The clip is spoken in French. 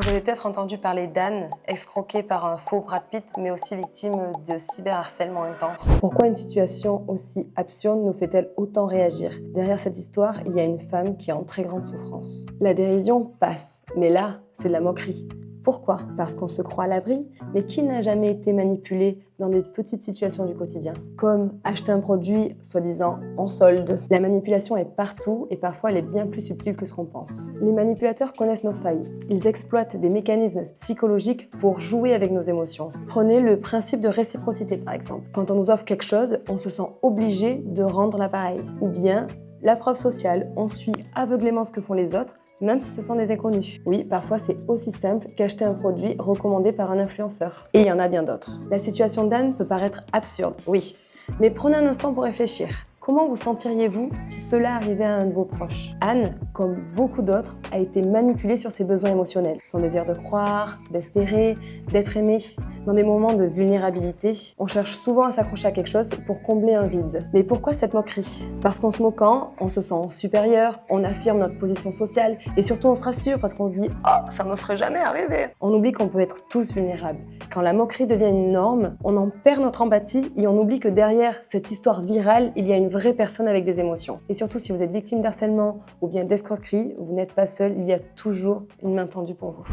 Vous avez peut-être entendu parler d'Anne, escroquée par un faux Brad Pitt, mais aussi victime de cyberharcèlement intense. Pourquoi une situation aussi absurde nous fait-elle autant réagir? Derrière cette histoire, il y a une femme qui est en très grande souffrance. La dérision passe, mais là, c'est de la moquerie. Pourquoi? Parce qu'on se croit à l'abri, mais qui n'a jamais été manipulé dans des petites situations du quotidien? Comme acheter un produit, soi-disant, en solde. La manipulation est partout et parfois elle est bien plus subtile que ce qu'on pense. Les manipulateurs connaissent nos failles. Ils exploitent des mécanismes psychologiques pour jouer avec nos émotions. Prenez le principe de réciprocité par exemple. Quand on nous offre quelque chose, on se sent obligé de rendre l'appareil. Ou bien la preuve sociale, on suit aveuglément ce que font les autres, même si ce sont des inconnus. Oui, parfois c'est aussi simple qu'acheter un produit recommandé par un influenceur. Et il y en a bien d'autres. La situation d'Anne peut paraître absurde, oui. Mais prenez un instant pour réfléchir. Comment vous sentiriez-vous si cela arrivait à un de vos proches? Anne, comme beaucoup d'autres, a été manipulée sur ses besoins émotionnels. Son désir de croire, d'espérer, d'être aimée. Dans des moments de vulnérabilité, on cherche souvent à s'accrocher à quelque chose pour combler un vide. Mais pourquoi cette moquerie? Parce qu'en se moquant, on se sent supérieur, on affirme notre position sociale et surtout on se rassure parce qu'on se dit « Ah, ça me ferait jamais arriver !» On oublie qu'on peut être tous vulnérables. Quand la moquerie devient une norme, on en perd notre empathie et on oublie que derrière cette histoire virale, il y a une vraie personne avec des émotions. Et surtout, si vous êtes victime d'harcèlement ou bien d'escroquerie, vous n'êtes pas seul, il y a toujours une main tendue pour vous.